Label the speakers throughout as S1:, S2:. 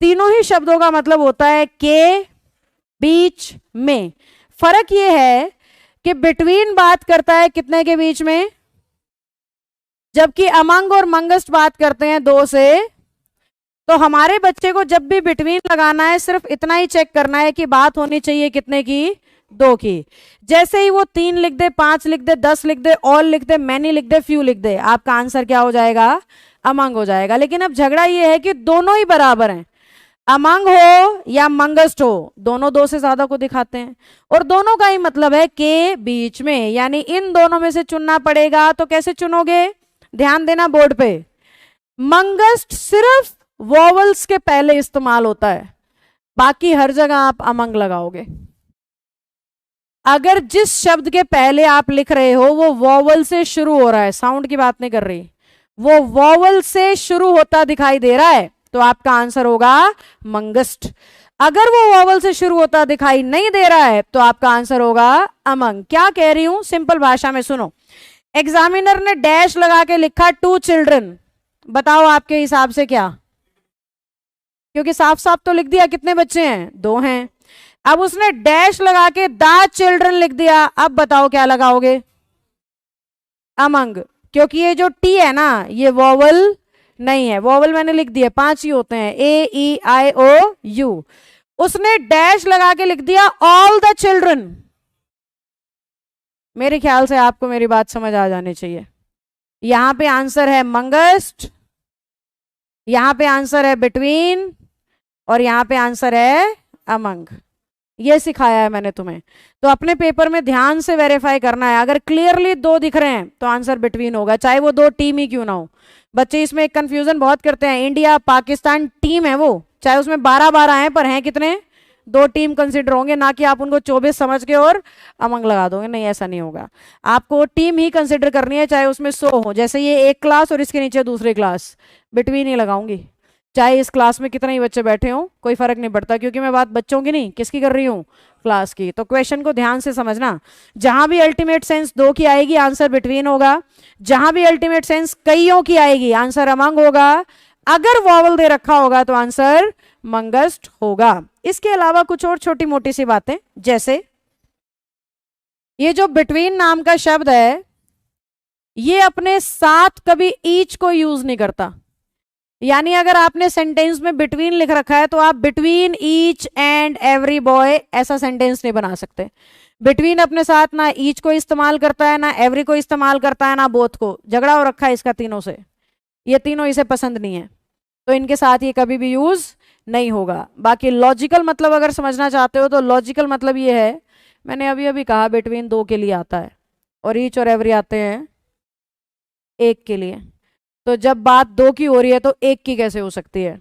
S1: तीनों ही शब्दों का मतलब होता है के बीच में। फर्क यह है कि बिटवीन बात करता है कितने के बीच में, जबकि अमंग और मंगस्ट बात करते हैं दो से। तो हमारे बच्चे को जब भी बिटवीन लगाना है सिर्फ इतना ही चेक करना है कि बात होनी चाहिए कितने की, दो की। जैसे ही वो 3 लिख दे, 5 लिख दे, 10 लिख दे, ऑल लिख दे, मैनी लिख दे, फ्यू लिख दे, आपका आंसर क्या हो जाएगा, अमंग हो जाएगा। लेकिन अब झगड़ा ये है कि दोनों ही बराबर हैं, अमंग हो या मंगस्ट हो, दोनों दो से ज्यादा को दिखाते हैं और दोनों का ही मतलब है के बीच में, यानी इन दोनों में से चुनना पड़ेगा। तो कैसे चुनोगे, ध्यान देना बोर्ड पे, मंगस्ट सिर्फ वॉवल्स के पहले इस्तेमाल होता है, बाकी हर जगह आप अमंग लगाओगे। अगर जिस शब्द के पहले आप लिख रहे हो वो वॉवल से शुरू हो रहा है, साउंड की बात नहीं कर रही, वो वॉवल से शुरू होता दिखाई दे रहा है, तो आपका आंसर होगा मंगस्ट। अगर वो वॉवल से शुरू होता दिखाई नहीं दे रहा है तो आपका आंसर होगा अमंग। क्या कह रही हूं, सिंपल भाषा में सुनो। एग्जामिनर ने डैश लगा के लिखा 2 चिल्ड्रन, बताओ आपके हिसाब से क्या, क्योंकि साफ साफ तो लिख दिया कितने बच्चे हैं, 2 हैं। अब उसने डैश लगा के द चिल्ड्रन लिख दिया, अब बताओ क्या लगाओगे, अमंग, क्योंकि ये जो टी है ना ये वॉवल नहीं है, वॉवल मैंने लिख दिया 5 ही होते हैं, ए ई आई ओ यू। उसने डैश लगा के लिख दिया ऑल द चिल्ड्रन, मेरे ख्याल से आपको मेरी बात समझ आ जानी चाहिए। यहां पे आंसर है मंगस्ट, यहां पे आंसर है बिटवीन और यहां पे आंसर है अमंग। ये सिखाया है मैंने तुम्हें, तो अपने पेपर में ध्यान से वेरीफाई करना है। अगर क्लियरली 2 दिख रहे हैं तो आंसर बिटवीन होगा, चाहे वो 2 टीम ही क्यों ना हो। बच्चे इसमें एक कंफ्यूजन बहुत करते हैं, इंडिया पाकिस्तान टीम है वो, चाहे उसमें 12-12 हैं पर हैं कितने, 2 टीम कंसिडर होंगे, ना कि आप उनको 24 समझ के और अमंग लगा दोगे, नहीं ऐसा नहीं होगा। आपको टीम ही कंसिडर करनी है, चाहे उसमें 100 हो, जैसे ये एक क्लास और इसके नीचे दूसरी क्लास, बिटवीन ही लगाऊंगी, चाहे इस क्लास में कितने ही बच्चे बैठे हों कोई फर्क नहीं पड़ता, क्योंकि मैं बात बच्चों की नहीं किसकी कर रही हूँ, क्लास की। तो क्वेश्चन को ध्यान से समझना, जहां भी अल्टीमेट सेंस 2 की आएगी आंसर बिटवीन होगा, जहां भी अल्टीमेट सेंस कईयों की आएगी आंसर अमंग होगा, अगर वॉवल दे रखा होगा तो आंसर मंगस्ट होगा। इसके अलावा कुछ और छोटी मोटी सी बातें, जैसे ये जो बिटवीन नाम का शब्द है ये अपने साथ कभी ईच को यूज नहीं करता, यानी अगर आपने सेंटेंस में बिटवीन लिख रखा है तो आप between each and every boy ऐसा सेंटेंस नहीं बना सकते। बिटवीन अपने साथ ना ईच को इस्तेमाल करता है, ना एवरी को इस्तेमाल करता है, ना बोथ को। झगड़ा हो रखा है इसका तीनों से, ये तीनों इसे पसंद नहीं है, तो इनके साथ ये कभी भी यूज नहीं होगा। बाकी लॉजिकल मतलब अगर समझना चाहते हो तो लॉजिकल मतलब ये है, मैंने अभी अभी कहा बिटवीन 2 के लिए आता है और ईच और एवरी आते हैं 1 के लिए, तो जब बात 2 की हो रही है तो 1 की कैसे हो सकती है।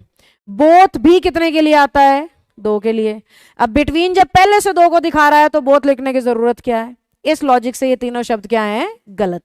S1: बोथ भी कितने के लिए आता है, 2 के लिए। अब बिटवीन जब पहले से 2 को दिखा रहा है तो बोथ लिखने की जरूरत क्या है। इस लॉजिक से ये तीनों शब्द क्या हैं, गलत है।